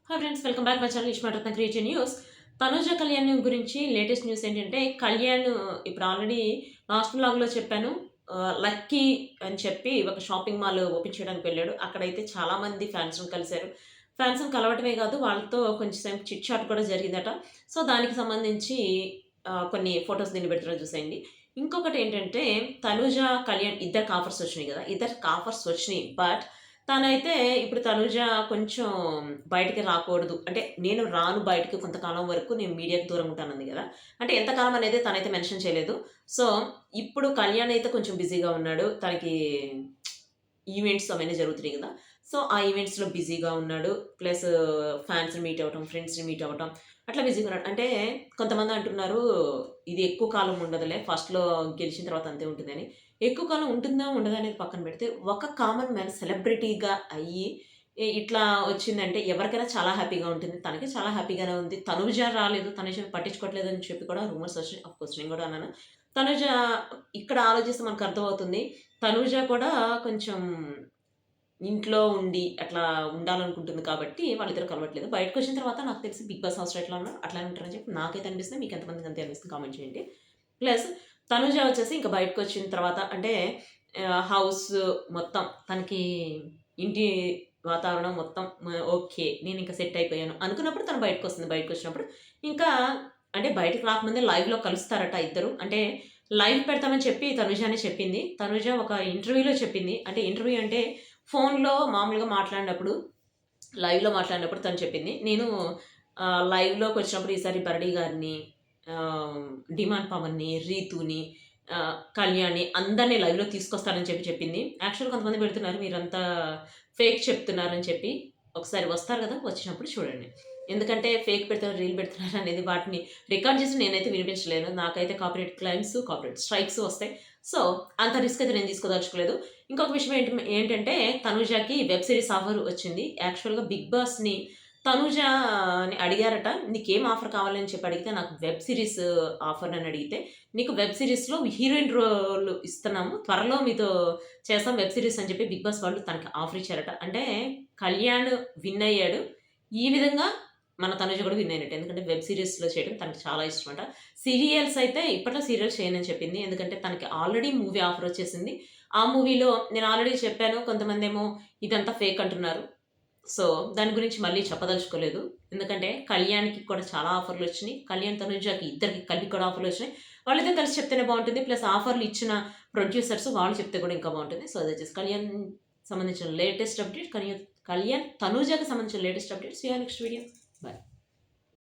Hi friends, welcome back my channel ఇష్మాటరత్న creative news. Tanuja Kalyan గురించి latest news ఏంటంటే, కళ్యాణ్ ఇప్పుడు ఆల్రెడీ లాస్ట్ వ్లాగ్‌లో చెప్పాను. లక్కీ అని చెప్పి ఒక షాపింగ్ మాల్ ఓపెన్ చేయడానికి వెళ్ళాడు. అక్కడైతే చాలామంది ఫ్యాన్స్‌ని కలిసారు. ఫ్యాన్స్‌ని కలవటమే కాదు, వాళ్ళతో కొంచెం సేపు చిట్ చాట్ కూడా జరిగిందట. సో, దానికి సంబంధించి కొన్ని ఫోటోస్ దీన్ని పెడుతున్నారు చూసేయండి. ఇంకొకటేంటంటే, తనుజ, కళ్యాణ్ ఇద్దరికి ఆఫర్స్ వచ్చినాయి కదా! ఇద్దరికి ఆఫర్స్ వచ్చినాయి. బట్ తనైతే ఇప్పుడు తనుజ కొంచెం బయటికి రాకూడదు. అంటే నేను రాను బయటికి కొంతకాలం వరకు నేను మీడియాకి దూరంగా ఉంటానంది గదా! అంటే ఎంతకాలం అనేది తనైతే మెన్షన్ చేయలేదు. సో, ఇప్పుడు కళ్యాణ్ అయితే కొంచెం బిజీగా ఉన్నాడు. తనకి ఈవెంట్స్ అవన్నీ జరుగుతున్నాయి గదా! సో, ఆ ఈవెంట్స్‌లో బిజీగా ఉన్నాడు. ప్లస్ ఫ్యాన్స్‌ని మీట్ అవ్వటం, ఫ్రెండ్స్‌ని మీట్ అవ్వటం అట్లా బిజీగా ఉన్నాడు. అంటే కొంతమంది అంటున్నారు, ఇది ఎక్కువ కాలం ఉండదులే. ఫస్ట్‌లో గెలిచిన తర్వాత అంతే ఉంటుందని. ఎక్కువ కాలం ఉంటుందా? ఉండదా? అనేది పక్కన పెడితే, ఒక కామన్ మ్యాన్ సెలబ్రిటీగా అయ్యి ఇట్లా వచ్చిందంటే ఎవరికైనా చాలా హ్యాపీగా ఉంటుంది. తనకి చాలా హ్యాపీగానే ఉంది. తనుజ రాలేదు, తనుజని పట్టించుకోవట్లేదని చెప్పి కూడా రూమర్స్ వచ్చినాయి. ఆఫ్‌కోర్స్ నేను కూడా అన్నాను. తనుజ ఇక్కడ ఆలోచిస్తే మనకు అర్థమవుతుంది. తనూజ కూడా కొంచెం ఇంట్లో ఉండి అట్లా ఉండాలనుకుంటుంది కాబట్టి వాళ్ళిద్దరూ కలవట్లేదు. బయటకొచ్చిన తర్వాత నాకు తెలిసి 'బిగ్ బాస్' హౌస్‌లో ఎట్లా ఉన్నారో అట్లానే ఉంటారని చెప్పి నాకైతే అనిపిస్తుంది. మీకు ఎంతమందికి అంతే అనిపిస్తుంది కామెంట్ చేయండి. ప్లస్ తనుజ వచ్చేసి ఇంక బయటకొచ్చిన తర్వాత అంటే హౌస్ మొత్తం తనకి ఇంటి వాతావరణం మొత్తం ఓకే. నేనింక సెట్ అయిపోయాను అనుకున్నప్పుడు తను బయటకొస్తుంది. బయటకొచ్చినప్పుడు ఇంకా అంటే బయటకి రాకముందే లైవ్‌లో కలుస్తారట ఇద్దరు. అంటే లైవ్ పెడతామని చెప్పి తనుజానే చెప్పింది. తనుజ ఒక ఇంటర్వ్యూలో చెప్పింది. అంటే ఇంటర్వ్యూ అంటే ఫోన్‌లో మామూలుగా మాట్లాడినప్పుడు, లైవ్‌లో మాట్లాడినప్పుడు తను చెప్పింది. నేను లైవ్‌లోకొచ్చినప్పుడు ఈసారి బర్డీ గారిని, డిమాండ్ పవన్‌ని, రీతూని, కళ్యాణ్‌ని అందరిని లైవ్‌లో తీసుకొస్తానని చెప్పి చెప్పింది. యాక్చువల్‌గా కొంతమంది పెడుతున్నారు మీరంతా ఫేక్ చెప్తున్నారని చెప్పి. ఒకసారి వస్తారు గదా! వచ్చినప్పుడు చూడండి. ఎందుకంటే ఫేక్ పెడుతున్నారు, రీల్ పెడుతున్నారు అనేది వాటిని రికార్డ్ చేసి నేనైతే వినిపించలేను. నాకైతే కాపీరైట్ క్లెయిమ్స్, కాపీరైట్ స్ట్రైక్స్ వస్తాయి. సో, అంత రిస్క్ అయితే నేను తీసుకోదలుచుకోలేదు. ఇంకొక విషయం ఏంటంటే తనుజకి వెబ్ సీరీస్ ఆఫర్ వచ్చింది. యాక్చువల్‌గా 'బిగ్ బాస్‌ని' తనుజని అడిగారట. "నీకేం ఆఫర్ కావాలని" చెప్పి అడిగితే, నాకు వెబ్ సీరీస్ ఆఫర్ అని అడిగితే, "నీకు వెబ్ సీరీస్‌లో హీరోయిన్ రోల్ ఇస్తున్నాము. త్వరలో మీతో చేస్తాం వెబ్ సీరీస్" అని చెప్పి 'బిగ్ బాస్' వాళ్ళు తనకి ఆఫర్ ఇచ్చారట. అంటే కళ్యాణ్ విన్ అయ్యాడు. ఈ విధంగా మన తనుజ కూడా విన్ అయినట్టే. ఎందుకంటే వెబ్ సీరీస్‌లో చేయడం తనకి చాలా ఇష్టమట. సీరియల్స్ అయితే ఇప్పట్లో సీరియల్స్ చేయనని చెప్పింది. ఎందుకంటే తనకి ఆల్రెడీ మూవీ ఆఫర్ వచ్చేసింది. ఆ మూవీలో నేను ఆల్రెడీ చెప్పాను. కొంతమందేమో ఇదంతా ఫేక్ అంటున్నారు. సో, దాని గురించి మళ్ళీ చెప్పదలుచుకోలేదు. ఎందుకంటే కళ్యాణ్‌కి కూడా చాలా ఆఫర్‌లొచ్చినియి. కళ్యాణ్, తనుజకి ఇద్దరికి కలిపి కూడా ఆఫర్‌లొచ్చినాయి. వాళ్ళిద్దరూ కలిసి చెప్తేనే బావుంటుంది. ప్లస్ ఆఫర్‌లు ఇచ్చిన ప్రొడ్యూసర్స్ వాళ్ళు చెప్తే కూడా ఇంకా బావుంటుంది. సో, అదొచ్చేసి కళ్యాణ్ సంబంధించిన లేటెస్ట్ అప్డేట్. కళ్యాణ్, తనుజకి సంబంధించిన latest updates. See you next video. Bye.